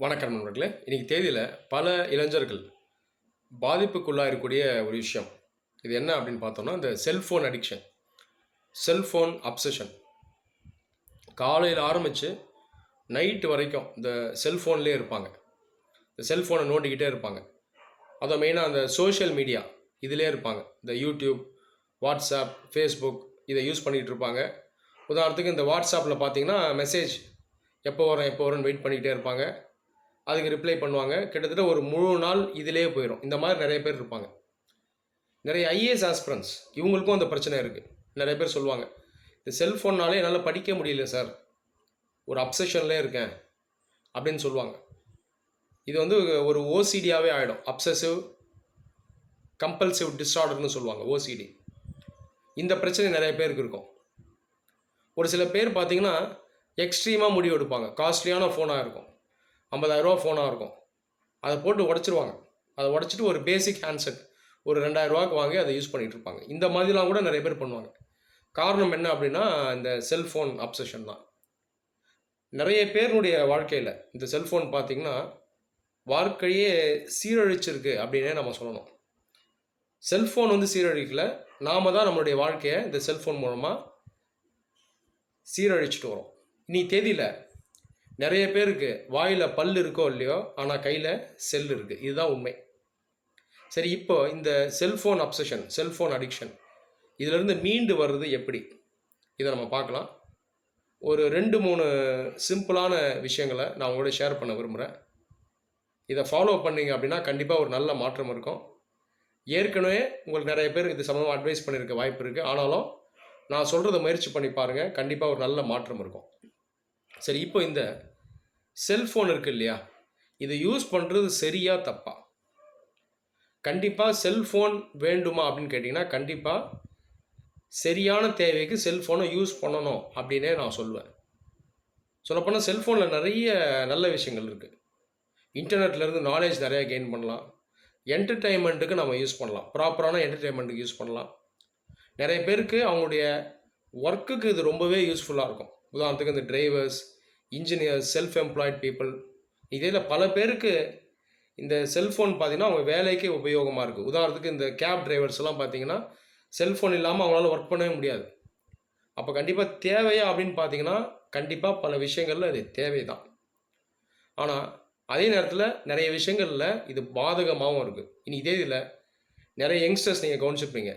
வணக்கம் நண்பர்களே. இன்னைக்கு தேதியில பல இளைஞர்கள் பாதிப்புக்குள்ளாயிருக்கக்கூடிய ஒரு விஷயம். இது என்ன அப்படின்னு பார்த்தோம்னா, இந்த செல்ஃபோன் அடிக்ஷன், செல்ஃபோன் அப்சஷன். காலையில ஆரம்பிச்சு நைட் வரைக்கும் இந்த செல்ஃபோன்லேயே இருப்பாங்க. இந்த செல்ஃபோனை நோண்டிக்கிட்டே இருப்பாங்க. அதுவும் மெயினாக அந்த சோஷியல் மீடியா இதிலே இருப்பாங்க. இந்த யூடியூப், வாட்ஸ்அப், ஃபேஸ்புக் இதை யூஸ் பண்ணிகிட்டு இருப்பாங்க. உதாரணத்துக்கு இந்த வாட்ஸ்அப்பில் பார்த்தீங்கன்னா மெசேஜ் எப்போ வரும் எப்போ வரும்னு வெயிட் பண்ணிக்கிட்டே இருப்பாங்க. அதுக்கு ரிப்ளை பண்ணுவாங்க. கிட்டத்தட்ட ஒரு முழு நாள் இதிலே போயிடும். இந்த மாதிரி நிறைய பேர் இருப்பாங்க. நிறைய ஐஏஎஸ் ஆஸ்பிரன்ஸ் இவங்களுக்கும் அந்த பிரச்சனை இருக்குது. நிறைய பேர் சொல்லுவாங்க, இந்த செல்ஃபோன்னாலே என்னால் படிக்க முடியல சார், ஒரு அப்சஷன்லேயே இருக்கேன் அப்படின்னு சொல்லுவாங்க. இது வந்து ஒரு ஓசிடியாகவே ஆகிடும். அப்சசிவ் கம்பல்சிவ் டிஸார்டர்னு சொல்லுவாங்க, ஓசிடி. இந்த பிரச்சனை நிறைய பேருக்கு இருக்கும். ஒரு சில பேர் பார்த்தீங்கன்னா எக்ஸ்ட்ரீமாக முடிவு எடுப்பாங்க. காஸ்ட்லியான ஃபோனாக இருக்கும், 50,000 ஃபோனாக இருக்கும். அதை போட்டு உடச்சிருவாங்க. அதை உடச்சிட்டு ஒரு பேசிக் ஹேண்ட்செட் ஒரு 2,000 வாங்கி அதை யூஸ் பண்ணிகிட்டு இருப்பாங்க. இந்த மாதிரிலாம் கூட நிறைய பேர் பண்ணுவாங்க. காரணம் என்ன அப்படின்னா, இந்த செல்ஃபோன் அப்சஷன் தான். நிறைய பேருடைய வாழ்க்கையில் இந்த செல்ஃபோன் பார்த்திங்கன்னா வாழ்க்கையே சீரழிச்சிருக்கு அப்படின்னே நம்ம சொல்லணும். செல்ஃபோன் வந்து சீரழிக்கல, நாம தான் நம்மளுடைய வாழ்க்கையை இந்த செல்ஃபோன் மூலமாக சீரழிச்சிட்டு வரோம். இனி தேதியில் நிறைய பேருக்கு வாயில் பல் இருக்கோ இல்லையோ, ஆனால் கையில் செல் இருக்குது. இதுதான் உண்மை. சரி, இப்போ இந்த செல்ஃபோன் அப்சஷன், செல்ஃபோன் அடிக்ஷன் இதிலிருந்து மீண்டு வர்றது எப்படி, இதை நம்ம பார்க்கலாம். ஒரு 2-3 சிம்பிளான விஷயங்களை நான் உங்களோட ஷேர் பண்ண விரும்புகிறேன். இதை ஃபாலோ பண்ணிங்க அப்படின்னா கண்டிப்பாக ஒரு நல்ல மாற்றம் இருக்கும். ஏற்கனவே உங்களுக்கு நிறைய பேர் இது சம்மந்தமாக அட்வைஸ் பண்ணியிருக்க வாய்ப்பு இருக்குது. ஆனாலும் நான் சொல்கிறத முயற்சி பண்ணி பாருங்கள், கண்டிப்பாக ஒரு நல்ல மாற்றம் இருக்கும். சரி, இப்போ இந்த செல்ஃபோன் இருக்குது இல்லையா, இதை யூஸ் பண்ணுறது சரியா தப்பா? கண்டிப்பாக செல்ஃபோன் வேண்டுமா அப்படின்னு கேட்டிங்கன்னா, கண்டிப்பாக சரியான தேவைக்கு செல்ஃபோனை யூஸ் பண்ணணும் அப்படின்னே நான் சொல்லுவேன். சொல்லப்போனால் செல்ஃபோனில் நிறைய நல்ல விஷயங்கள் இருக்குது. இன்டர்நெட்லேருந்து நாலேஜ் நிறையா கெயின் பண்ணலாம். என்டர்டெயின்மெண்ட்டுக்கு நம்ம யூஸ் பண்ணலாம், ப்ராப்பரான என்டர்டெயின்மெண்ட்டுக்கு யூஸ் பண்ணலாம். நிறைய பேருக்கு அவங்களுடைய ஒர்க்குக்கு இது ரொம்பவே யூஸ்ஃபுல்லாக இருக்கும். உதாரணத்துக்கு இந்த drivers, engineers, self employed people, இதில் பல பேருக்கு இந்த செல்ஃபோன் பார்த்திங்கன்னா அவங்க வேலைக்கே உபயோகமாக இருக்குது. உதாரணத்துக்கு இந்த கேப் டிரைவர்ஸ்லாம் பார்த்திங்கன்னா செல்ஃபோன் இல்லாமல் அவங்களால ஒர்க் பண்ணவே முடியாது. அப்போ கண்டிப்பாக தேவையா அப்படின்னு பார்த்திங்கன்னா கண்டிப்பாக பல விஷயங்களில் இது தேவை தான். ஆனால் அதே நேரத்தில் நிறைய விஷயங்களில் இது பாதகமாகவும் இருக்குது. இனி இதே இதில் நிறைய யங்ஸ்டர்ஸ் நீங்கள் கவனிச்சுப்பீங்க,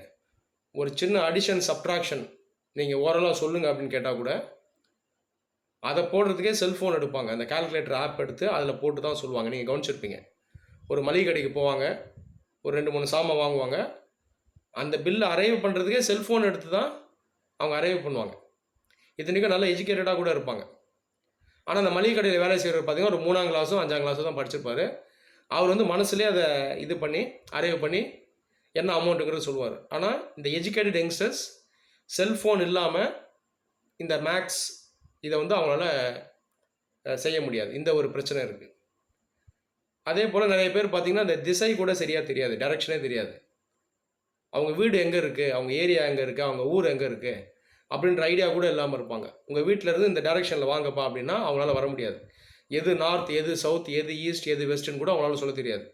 ஒரு சின்ன அடிஷன் சப்ட்ராக்ஷன் நீங்கள் ஓரளவு சொல்லுங்கள் அப்படின்னு கேட்டால் கூட அதை போடுறதுக்கே செல்ஃபோன் எடுப்பாங்க. அந்த கால்குலேட்டர் ஆப் எடுத்து அதில் போட்டு தான் சொல்லுவாங்க. நீங்கள் கவனிச்சிருப்பீங்க. ஒரு மளிகை கடைக்கு போவாங்க, ஒரு 2-3 சாமான் வாங்குவாங்க, அந்த பில்லை அரைவ் பண்ணுறதுக்கே செல்ஃபோன் எடுத்து தான் அவங்க அரைவ் பண்ணுவாங்க. இத்தனைக்கும் நல்லா எஜுகேட்டடாக கூட இருப்பாங்க. ஆனால் அந்த மளிகை கடையில் வேலை செய்கிறவர் பார்த்திங்கன்னா ஒரு 3ஆம் கிளாஸோ 5ஆம் கிளாஸோ தான் படிச்சிருப்பார். அவர் வந்து மனசுலேயே அதை இது பண்ணி அரைவ் பண்ணி என்ன அமௌண்ட்டுங்கிறது சொல்லுவார். ஆனால் இந்த எஜுகேட்டட் யங்ஸ்டர்ஸ் செல்ஃபோன் இல்லாமல் இந்த மேக்ஸ் இதை வந்து அவங்களால செய்ய முடியாது. இந்த ஒரு பிரச்சனை இருக்குது. அதே போல் நிறைய பேர் பார்த்திங்கன்னா இந்த திசை கூட சரியாக தெரியாது, டைரக்ஷனே தெரியாது. அவங்க வீடு எங்கே இருக்குது, அவங்க ஏரியா எங்கே இருக்குது, அவங்க ஊர் எங்கே இருக்குது அப்படின்ற ஐடியா கூட இல்லாமல் இருப்பாங்க. உங்கள் வீட்டிலேருந்து இந்த டைரக்ஷனில் வாங்கப்பா அப்படின்னா அவங்களால வர முடியாது. எது நார்த், எது சவுத், எது ஈஸ்ட், எது வெஸ்ட்டுன்னு கூட அவங்களால சொல்ல தெரியாது.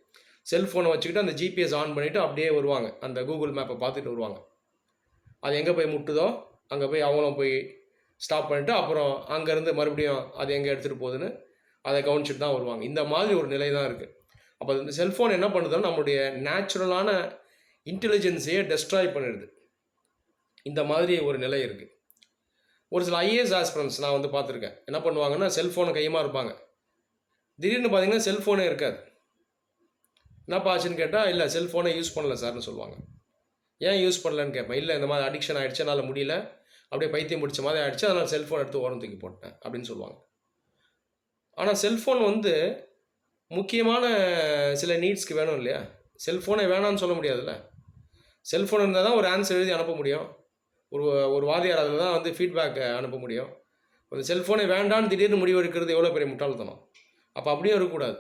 செல்ஃபோனை வச்சுக்கிட்டு அந்த ஜிபிஎஸ் ஆன் பண்ணிவிட்டு அப்படியே வருவாங்க. அந்த கூகுள் மேப்பை பார்த்துட்டு வருவாங்க. அது எங்கே போய் முட்டுதோ அங்கே போய் அவங்களும் போய் ஸ்டாப் பண்ணிவிட்டு அப்புறம் அங்கேருந்து மறுபடியும் அது எங்கே எடுத்துகிட்டு போகுதுன்னு அதை கவனிச்சுட்டு தான் வருவாங்க. இந்த மாதிரி ஒரு நிலை தான் இருக்குது. அப்போ இந்த செல்ஃபோன் என்ன பண்ணுதுன்னா நம்மளுடைய நேச்சுரலான இன்டெலிஜென்ஸையே டெஸ்ட்ராய் பண்ணிடுது. இந்த மாதிரி ஒரு நிலை இருக்குது. ஒரு சில ஐஏஎஸ் ஆஸ்பிரன்ஸ் நான் வந்து பார்த்துருக்கேன். என்ன பண்ணுவாங்கன்னா செல்ஃபோனை கையமாக இருப்பாங்க, திடீர்னு பார்த்தீங்கன்னா செல்ஃபோனே இருக்காது. என்னப்பா ஆச்சுன்னு கேட்டால், இல்லை செல்ஃபோனை யூஸ் பண்ணல சார்னு சொல்லுவாங்க. ஏன் யூஸ் பண்ணலன்னு கேட்பேன். இல்லை இந்த மாதிரி அடிக்ஷன் ஆகிடுச்சு, என்னால் முடியல, அப்படியே பைத்தியம் பிடிச்ச மாதிரி ஆகிடுச்சு, அதனால் செல்ஃபோன் எடுத்து ஓரம் தூக்கி போட்டேன் அப்படின்னு சொல்லுவாங்க. ஆனால் செல்ஃபோன் வந்து முக்கியமான சில நீட்ஸ்க்கு வேணும் இல்லையா? செல்ஃபோனை வேணான்னு சொல்ல முடியாதுல்ல. செல்ஃபோன் இருந்தால் தான் ஒரு ஆன்சர் எழுதி அனுப்ப முடியும். ஒரு வாதியார் அதில் தான் வந்து ஃபீட்பேக்கை அனுப்ப முடியும். அந்த செல்ஃபோனை வேண்டான்னு திடீர்னு முடிவு எடுக்கிறது எவ்வளோ பெரிய முட்டாள்தனம். அப்போ அப்படியும் இருக்கக்கூடாது.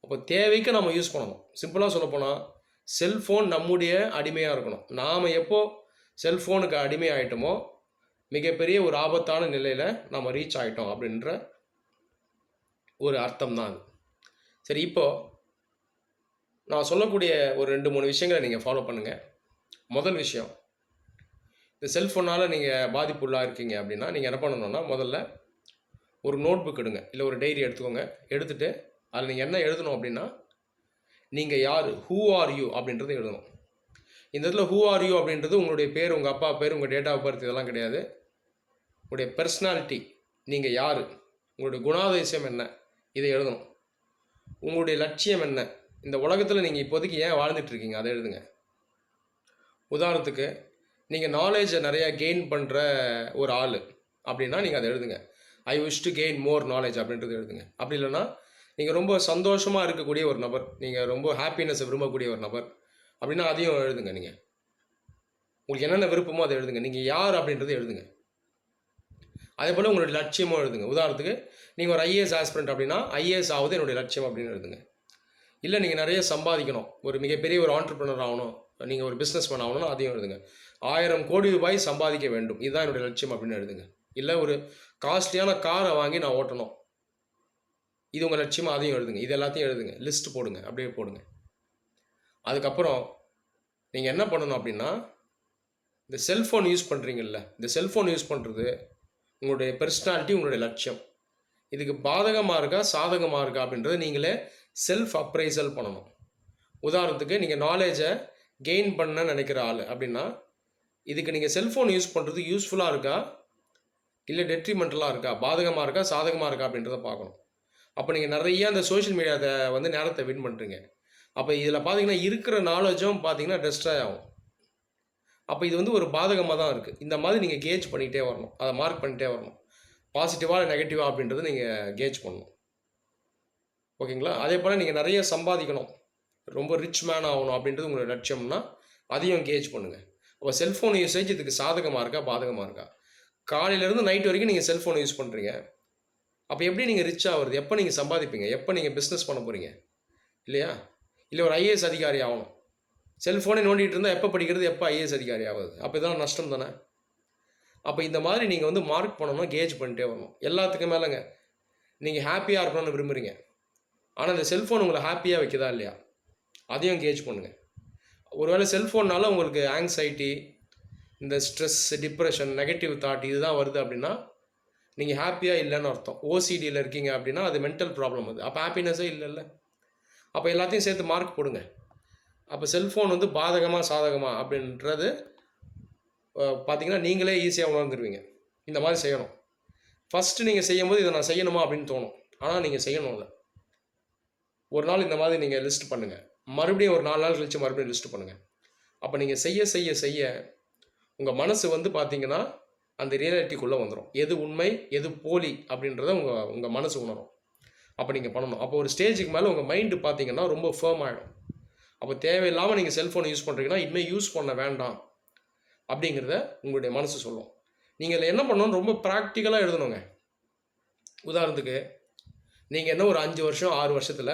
அப்போ தேவைக்கு நம்ம யூஸ் பண்ணணும். சிம்பிளாக சொல்லப்போனால் செல்ஃபோன் நம்முடைய அடிமையாக இருக்கணும். நாம் எப்போ செல்ஃபோனுக்கு அடிமை ஆகிட்டோமோ மிகப்பெரிய ஒரு ஆபத்தான நிலையில் நம்ம ரீச் ஆகிட்டோம் அப்படின்ற ஒரு அர்த்தம் தான் அது. சரி, இப்போது நான் சொல்லக்கூடிய ஒரு 2, 3 விஷயங்களை நீங்கள் ஃபாலோ பண்ணுங்கள். முதல் விஷயம், இந்த செல்ஃபோனால் நீங்கள் பாதிப்புள்ளாக இருக்கீங்க அப்படின்னா, நீங்கள் என்ன பண்ணணும்னா, முதல்ல ஒரு நோட் புக் எடுங்க, இல்லை ஒரு டைரி எடுத்துக்கோங்க. எடுத்துகிட்டு அதில் நீங்கள் என்ன எழுதணும் அப்படின்னா, நீங்கள் யார், ஹூ ஆர் யூ அப்படின்றத எழுதணும். இந்த இடத்துல ஹூ ஆர் யூ அப்படின்றது உங்களுடைய பேர், உங்கள் அப்பா பேர், உங்கள் டேட் ஆஃப் பர்த் இதெல்லாம் கிடையாது. உங்களுடைய பர்சனாலிட்டி, நீங்கள் யார், உங்களுடைய குணாதிசயம் என்ன, இதை எழுதணும். உங்களுடைய லட்சியம் என்ன, இந்த உலகத்தில் நீங்கள் இப்போதைக்கு ஏன் வாழ்ந்துட்டுருக்கீங்க, அதை எழுதுங்க. உதாரணத்துக்கு, நீங்கள் நாலேஜை நிறையா கெயின் பண்ணுற ஒரு ஆள் அப்படின்னா நீங்கள் அதை எழுதுங்க. I wish to gain more knowledge அப்படின்றது எழுதுங்க. அப்படி இல்லைன்னா, நீங்கள் ரொம்ப சந்தோஷமாக இருக்கக்கூடிய ஒரு நபர், நீங்கள் ரொம்ப ஹாப்பினஸை விரும்பக்கூடிய ஒரு நபர் அப்படின்னா அதையும் எழுதுங்க. நீங்கள் உங்களுக்கு என்னென்ன விருப்பமோ அதை எழுதுங்க. நீங்கள் யார் அப்படின்றத எழுதுங்க. அதே போல் உங்களுடைய லட்சியமும் எழுதுங்க. உதாரணத்துக்கு, நீங்கள் ஒரு ஐஏஎஸ் ஆஸ்பிரண்ட் அப்படின்னா ஐஏஎஸ் ஆகுது என்னுடைய லட்சியம் அப்படின்னு எழுதுங்க. இல்லை நீங்கள் நிறைய சம்பாதிக்கணும், ஒரு மிகப்பெரிய ஒரு ஆண்டர்பிரினர் ஆகணும், நீங்கள் ஒரு பிஸ்னஸ் மேன் ஆகணும்னா அதையும் எழுதுங்க. 1000 கோடி ரூபாய் சம்பாதிக்க வேண்டும், இதுதான் என்னுடைய லட்சியம் அப்படின்னு எழுதுங்க. இல்லை ஒரு காஸ்ட்லியான காரை வாங்கி நான் ஓட்டணும், இது உங்கள் லட்சியமாக, அதையும் எழுதுங்க. இது எல்லாத்தையும் எழுதுங்க, லிஸ்ட் போடுங்க, அப்படியே போடுங்க. அதுக்கப்புறம் நீங்கள் என்ன பண்ணணும் அப்படின்னா, இந்த செல்ஃபோன் யூஸ் பண்ணுறீங்கல்ல, இந்த செல்ஃபோன் யூஸ் பண்ணுறது உங்களுடைய பர்சனாலிட்டி, உங்களுடைய லட்சியம், இதுக்கு பாதகமாக இருக்கா சாதகமாக இருக்கா அப்படின்றத நீங்களே செல்ஃப் அப்ரைசல் பண்ணணும். உதாரணத்துக்கு, நீங்கள் நாலேஜை கெயின் பண்ண நினைக்கிற ஆள் அப்படின்னா, இதுக்கு நீங்கள் செல்ஃபோன் யூஸ் பண்ணுறது யூஸ்ஃபுல்லாக இருக்கா, இல்லை டெட்ரிமெண்டலாக இருக்கா, பாதகமாக இருக்கா சாதகமாக இருக்கா அப்படின்றத பார்க்கணும். அப்போ நீங்கள் நிறைய அந்த சோஷியல் மீடியாவை வந்து நேரத்தை வின் பண்ணுறீங்க. அப்போ இதில் பார்த்தீங்கன்னா இருக்கிற நாலேஜும் பார்த்தீங்கன்னா டெஸ்ட்ராய் ஆகும். அப்போ இது வந்து ஒரு பாதகமாக தான் இருக்குது. இந்த மாதிரி நீங்கள் கேஜ் பண்ணிகிட்டே வரணும், அதை மார்க் பண்ணிகிட்டே வரணும். பாசிட்டிவாக நெகட்டிவாக அப்படின்றத நீங்கள் கேஜ் பண்ணணும். ஓகேங்களா? அதே போல் நீங்கள் நிறைய சம்பாதிக்கணும், ரொம்ப ரிச் மேன் ஆகணும் அப்படின்றது உங்களோட லட்சியம்னா அதையும் கேஜ் பண்ணுங்கள். அப்போ செல்ஃபோன் யூசேஜ் இதுக்கு சாதகமாக இருக்கா பாதகமாக இருக்கா? காலையிலேருந்து நைட் வரைக்கும் நீங்கள் செல்ஃபோன் யூஸ் பண்ணுறீங்க, அப்போ எப்படி நீங்கள் ரிச் ஆகிறது, எப்போ நீங்கள் சம்பாதிப்பீங்க, எப்போ நீங்கள் பிஸ்னஸ் பண்ண போகிறீங்க, இல்லையா? இல்லை ஒரு ஐஏஎஸ் அதிகாரி ஆகணும், செல்ஃபோனை நோண்டிகிட்டு இருந்தால் எப்போ படிக்கிறது, எப்போ ஐஏஎஸ் அதிகாரி ஆகுது? அப்போ இதெல்லாம் நஷ்டம் தானே. அப்போ இந்த மாதிரி நீங்கள் வந்து மார்க் பண்ணணும், கேஜ் பண்ணிட்டே வரணும். எல்லாத்துக்கும் மேலேங்க, நீங்கள் ஹாப்பியாக இருக்கணும்னு விரும்புகிறீங்க, ஆனால் இந்த செல்ஃபோன் உங்களை ஹாப்பியாக வைக்குதா இல்லையா, அதையும் கேஜ் பண்ணுங்கள். ஒருவேளை செல்ஃபோன்னால் உங்களுக்கு ஆங்ஸைட்டி, இந்த ஸ்ட்ரெஸ், டிப்ரெஷன், நெகட்டிவ் தாட் இதுதான் வருது அப்படின்னா நீங்கள் ஹாப்பியாக இல்லைன்னு அர்த்தம். ஓசிடியில் இருக்கீங்க அப்படின்னா அது மென்டல் ப்ராப்ளம் அது. அப்போ ஹாப்பினஸே இல்லைல்ல. அப்போ எல்லாத்தையும் சேர்த்து மார்க் போடுங்க. அப்போ செல்ஃபோன் வந்து பாதகமாக சாதகமாக அப்படின்றது பார்த்தீங்கன்னா நீங்களே ஈஸியாக உணர்ந்துருவீங்க. இந்த மாதிரி செய்யணும். ஃபஸ்ட்டு நீங்கள் செய்யும்போது இதை நான் செய்யணுமா அப்படின்னு தோணும், ஆனால் நீங்கள் செய்யணும்ல. ஒரு நாள் இந்த மாதிரி நீங்கள் லிஸ்ட் பண்ணுங்கள், மறுபடியும் ஒரு 4 நாள் கழித்து மறுபடியும் லிஸ்ட் பண்ணுங்கள். அப்போ நீங்கள் செய்ய செய்ய செய்ய உங்கள் மனசு வந்து பார்த்தீங்கன்னா அந்த ரியாலிட்டிக்குள்ளே வந்துடும். எது உண்மை எது போலி அப்படின்றத உங்கள் மனசு உணரும். அப்போ நீங்கள் பண்ணணும். அப்போ ஒரு ஸ்டேஜுக்கு மேலே உங்கள் மைண்டு பார்த்தீங்கன்னா ரொம்ப ஃபேர்ம் ஆகிடும். அப்போ தேவையில்லாமல் நீங்கள் செல்ஃபோனை யூஸ் பண்ணுறீங்கன்னா இனிமேல் யூஸ் பண்ண வேண்டாம் அப்படிங்கிறத உங்களுடைய மனசு சொல்லும். நீங்கள் இதில் என்ன பண்ணணும், ரொம்ப ப்ராக்டிக்கலாக எழுதணுங்க. உதாரணத்துக்கு, நீங்கள் என்ன ஒரு 5 வருஷம் 6 வருஷத்தில்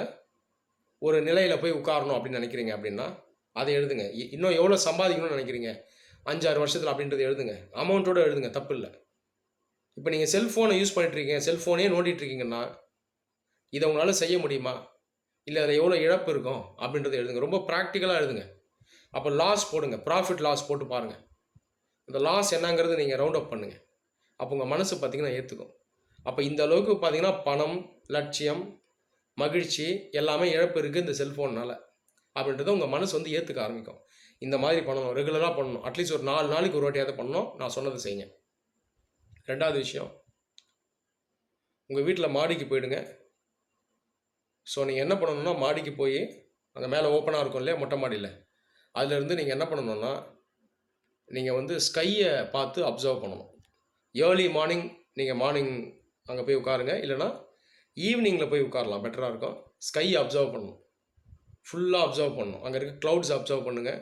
ஒரு நிலையில் போய் உட்காரணும் அப்படின்னு நினைக்கிறீங்க அப்படின்னா அதை எழுதுங்க. இன்னும் எவ்வளோ சம்பாதிக்கணும்னு நினைக்கிறீங்க 5-6 வருஷத்தில் அப்படின்றத எழுதுங்க. அமௌண்ட்டோடு எழுதுங்க, தப்பு இல்லை. இப்போ நீங்கள் செல்ஃபோனை யூஸ் பண்ணிட்டுருக்கீங்க, செல்ஃபோனே நோண்டிகிட்ருக்கீங்கன்னா இதை உங்களால் செய்ய முடியுமா, இல்லை அதில் எவ்வளோ இழப்பு இருக்கும் அப்படின்றத எழுதுங்க. ரொம்ப ப்ராக்டிக்கலாக எழுதுங்க. அப்போ லாஸ் போடுங்க, ப்ராஃபிட் லாஸ் போட்டு பாருங்கள். அந்த லாஸ் என்னங்கிறது நீங்கள் ரவுண்ட் அப் பண்ணுங்கள். அப்போ உங்கள் மனசு பார்த்திங்கன்னா ஏற்றுக்கும். அப்போ இந்த அளவுக்கு பார்த்திங்கன்னா பணம், லட்சியம், மகிழ்ச்சி எல்லாமே இழப்பு இருக்குது இந்த செல்ஃபோன்னால் அப்படின்றத உங்கள் மனசு வந்து ஏற்றுக்க ஆரம்பிக்கும். இந்த மாதிரி பண்ணணும், ரெகுலராக பண்ணணும். அட்லீஸ்ட் ஒரு 4 நாளைக்கு ஒரு வாட்டியாவது பண்ணணும். நான் சொன்னதை செய்யுங்க. 2வது விஷயம், உங்கள் வீட்டில் மாடிக்கு போயிடுங்க. ஸோ நீங்கள் என்ன பண்ணணும்னா, மாடிக்கு போய் அங்கே மேலே ஓப்பனாக இருக்கும் இல்லையா மொட்டை மாடியில், அதிலேருந்து நீங்கள் என்ன பண்ணணும்னா நீங்கள் வந்து ஸ்கையை பார்த்து அப்சர்வ் பண்ணணும். ஏர்லி மார்னிங் நீங்கள் மார்னிங் அங்கே போய் உட்காருங்க, இல்லைனா ஈவினிங்கில் போய் உட்காரலாம், பெட்டராக இருக்கும். ஸ்கையை அப்சர்வ் பண்ணணும், ஃபுல்லாக அப்சர்வ் பண்ணணும். அங்கே இருக்க க்ளவுட்ஸ் அப்சர்வ் பண்ணுங்கள்.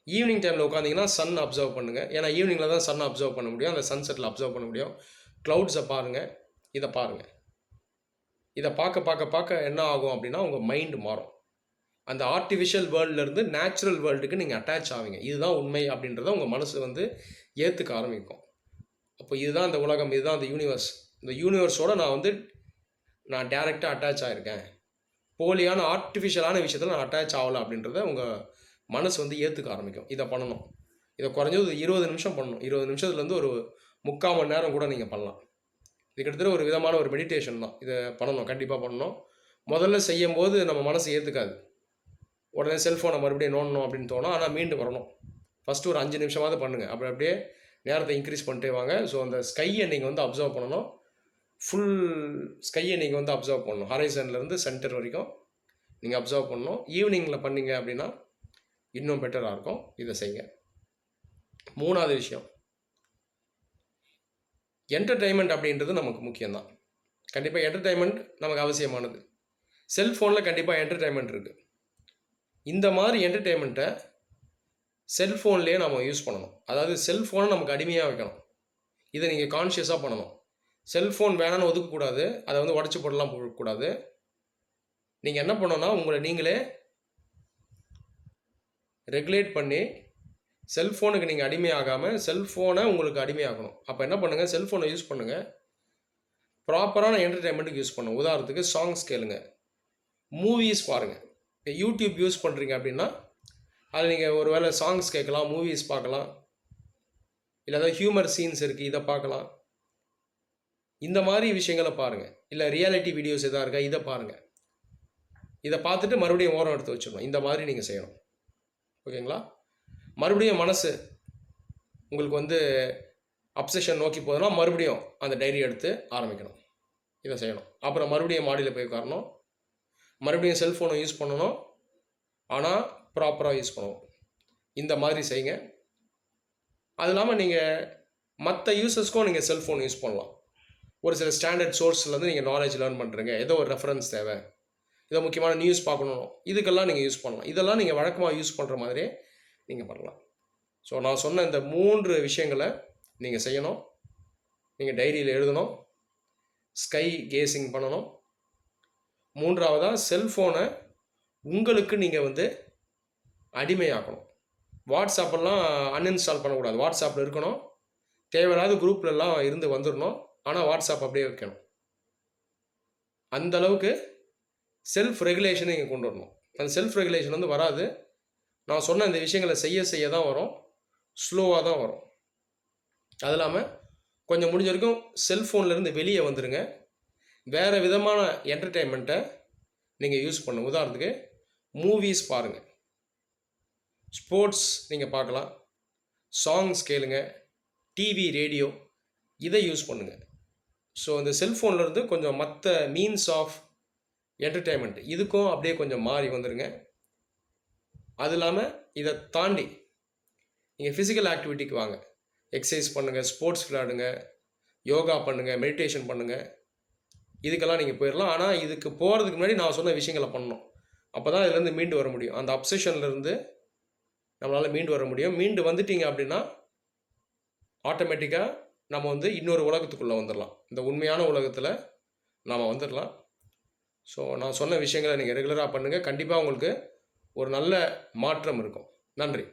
ஈவினிங் டைமில் உட்காந்திங்கன்னா சன் அப்சர்வ் பண்ணுங்கள். ஏன்னா ஈவினிங்கில் தான் சன் அப்சர்வ் பண்ண முடியும், அந்த சன்செட்டில் அப்சர்வ் பண்ண முடியும். க்ளவுட்ஸை பாருங்கள், இதை பாருங்கள். இதை பார்க்க பார்க்க பார்க்க என்ன ஆகும் அப்படின்னா உங்கள் மைண்டு மாறும். அந்த ஆர்டிஃபிஷியல் வேர்ல்ட்லேருந்து நேச்சுரல் வேர்ல்டுக்கு நீங்கள் அட்டாச் ஆவீங்க. இதுதான் உண்மை அப்படின்றத உங்கள் மனசு வந்து ஏற்றுக்க ஆரம்பிக்கும். அப்போ இதுதான் இந்த உலகம், இதுதான் இந்த யூனிவர்ஸ். இந்த யூனிவர்ஸோடு நான் டேரெக்டாக அட்டாச் ஆகிருக்கேன், போலியான ஆர்டிஃபிஷியலான விஷயத்தில் நான் அட்டாச் ஆகலை அப்படின்றத உங்கள் மனசு வந்து ஏற்றுக்க ஆரம்பிக்கும். இதை பண்ணணும். இதை குறைஞ்சது 20 நிமிஷம் பண்ணணும். 20 நிமிஷத்துலேருந்து ஒரு 3/4 மணி நேரம் கூட நீங்கள் பண்ணலாம். இது கிட்டத்தட்ட ஒரு விதமான ஒரு மெடிடேஷன் தான். இதை பண்ணணும், கண்டிப்பாக பண்ணணும். முதல்ல செய்யும்போது நம்ம மனசு ஏற்றுக்காது. உடனே செல்ஃபோனை மறுபடியும் நோண்டணும் அப்படின்னு தோணும். ஆனால் மீண்டு வரணும். ஃபஸ்ட்டு ஒரு 5 நிமிஷமாவது பண்ணுங்கள். அப்படி அப்படியே நேரத்தை இன்க்ரீஸ் பண்ணிட்டே வாங்க. ஸோ அந்த ஸ்கையை நீங்கள் வந்து அப்சர்வ் பண்ணணும். ஃபுல் ஸ்கையை நீங்கள் வந்து அப்சர்வ் பண்ணணும். ஹரைசன்லேருந்து சென்டர் வரைக்கும் நீங்கள் அப்சர்வ் பண்ணணும். ஈவினிங்கில் பண்ணீங்க அப்படின்னா இன்னும் பெட்டராக இருக்கும். இதை செய்யுங்க. 3வது விஷயம், என்டர்டெயின்மெண்ட் அப்படின்றது நமக்கு முக்கியம்தான். கண்டிப்பாக என்டர்டெயின்மெண்ட் நமக்கு அவசியமானது. செல்ஃபோனில் கண்டிப்பாக என்டர்டெயின்மெண்ட் இருக்குது. இந்த மாதிரி என்டர்டெயின்மெண்ட்டை செல்ஃபோன்லேயே நம்ம யூஸ் பண்ணணும். அதாவது செல்ஃபோனை நமக்கு அடிமையாக வைக்கணும். இதை நீங்கள் கான்ஷியஸாக பண்ணணும். செல்ஃபோன் வேணான்னு ஒதுக்கக்கூடாது. அதை வந்து உடச்சி போடலாம் போடக்கூடாது. நீங்கள் என்ன பண்ணணும்னா உங்களை நீங்களே ரெகுலேட் பண்ணி செல்ஃபோனுக்கு நீங்கள் அடிமையாகாமல் செல்ஃபோனை உங்களுக்கு அடிமையாகணும். அப்போ என்ன பண்ணுங்கள், செல்ஃபோனை யூஸ் பண்ணுங்கள், ப்ராப்பரான என்டர்டெயின்மெண்ட்டுக்கு யூஸ் பண்ணுங்கள். உதாரணத்துக்கு சாங்ஸ் கேளுங்க, மூவிஸ் பாருங்கள். இப்போ யூடியூப் யூஸ் பண்ணுறீங்க அப்படின்னா அதில் நீங்கள் ஒரு வேளை சாங்ஸ் கேட்கலாம், மூவிஸ் பார்க்கலாம், இல்லை ஏதாவது ஹியூமர் சீன்ஸ் இருக்குது இதை பார்க்கலாம். இந்த மாதிரி விஷயங்களை பாருங்கள். இல்லை ரியாலிட்டி வீடியோஸ் எதாவது இருக்கா இதை பாருங்கள். இதை பார்த்துட்டு மறுபடியும் ஓரம் எடுத்து வச்சிடணும். இந்த மாதிரி நீங்கள் செய்யணும். ஓகேங்களா? மறுபடியும் மனசு உங்களுக்கு வந்து அப்சஷன் நோக்கி போதுன்னா மறுபடியும் அந்த டைரி எடுத்து ஆரம்பிக்கணும். இதை செய்யணும். அப்புறம் மறுபடியும் மாடியில் போய் உட்காரணும். மறுபடியும் செல்ஃபோனை யூஸ் பண்ணணும். ஆனால் ப்ராப்பராக யூஸ் பண்ணணும். இந்த மாதிரி செய்யுங்க. அது இல்லாமல் நீங்கள் மற்ற யூசர்ஸ்க்கும் நீங்கள் செல்ஃபோன் யூஸ் பண்ணலாம். ஒரு சில ஸ்டாண்டர்ட் சோர்ஸ்லேருந்து நீங்கள் நாலேஜ் லேர்ன் பண்ணுறீங்க, ஏதோ ஒரு ரெஃபரன்ஸ் தேவை, ஏதோ முக்கியமான நியூஸ் பார்க்கணும், இதுக்கெல்லாம் நீங்கள் யூஸ் பண்ணலாம். இதெல்லாம் நீங்கள் வழக்கமாக யூஸ் பண்ணுற மாதிரியே நீங்கள் பண்ணலாம். ஸோ நான் சொன்ன இந்த 3 விஷயங்களை நீங்கள் செய்யணும். நீங்கள் டைரியில் எழுதணும், ஸ்கை கேசிங் பண்ணணும். 3வதாக செல்ஃபோனை உங்களுக்கு நீங்கள் வந்து அடிமையாக்கணும். வாட்ஸ்அப்பெல்லாம் அன்இன்ஸ்டால் பண்ணக்கூடாது. வாட்ஸ்அப்பில் இருக்கணும். தேவையில்லாத குரூப்லலாம் இருந்து வந்துடணும். ஆனால் வாட்ஸ்அப் அப்படியே வைக்கணும். அந்த அளவுக்கு செல்ஃப் ரெகுலேஷனை நீங்கள் கொண்டு வரணும். அந்த செல்ஃப் ரெகுலேஷன் வந்து வராது. நான் சொன்ன இந்த விஷயங்களை செய்ய செய்ய தான் வரும். ஸ்லோவாக தான் வரும். அது இல்லாமல் கொஞ்சம் முடிஞ்ச வரைக்கும் செல்ஃபோன்லேருந்து வெளியே வந்துடுங்க. வேறு விதமான என்டர்டெயின்மெண்ட்டை நீங்கள் யூஸ் பண்ணுங்கள். உதாரணத்துக்கு மூவிஸ் பாருங்கள், ஸ்போர்ட்ஸ் நீங்கள் பார்க்கலாம், சாங்ஸ் கேளுங்க, டிவி ரேடியோ இதை யூஸ் பண்ணுங்கள். ஸோ இந்த செல்ஃபோன்லேருந்து கொஞ்சம் மற்ற மீன்ஸ் ஆஃப் என்டர்டெயின்மெண்ட் இதுக்கும் அப்படியே கொஞ்சம் மாறி வந்துடுங்க. அது இல்லாமல் இதை தாண்டி நீங்கள் ஃபிசிக்கல் ஆக்டிவிட்டிக்கு வாங்க. எக்ஸசைஸ் பண்ணுங்கள், ஸ்போர்ட்ஸ் விளையாடுங்க, யோகா பண்ணுங்கள், மெடிடேஷன் பண்ணுங்கள். இதுக்கெல்லாம் நீங்கள் போயிடலாம். ஆனால் இதுக்கு போகிறதுக்கு முன்னாடி நான் சொன்ன விஷயங்களை பண்ணணும். அப்போ தான் இதுலேருந்து மீண்டு வர முடியும். அந்த அப்சஷன்லேருந்து நம்மளால் மீண்டு வர முடியும். மீண்டு வந்துட்டீங்க அப்படின்னா ஆட்டோமேட்டிக்காக நம்ம வந்து இன்னொரு உலகத்துக்குள்ளே வந்துடலாம். இந்த உண்மையான உலகத்தில் நாம் வந்துடலாம். ஸோ நான் சொன்ன விஷயங்களை நீங்கள் ரெகுலராக பண்ணுங்கள். கண்டிப்பாக உங்களுக்கு ஒரு நல்ல மாற்றம் இருக்கும். நன்றி.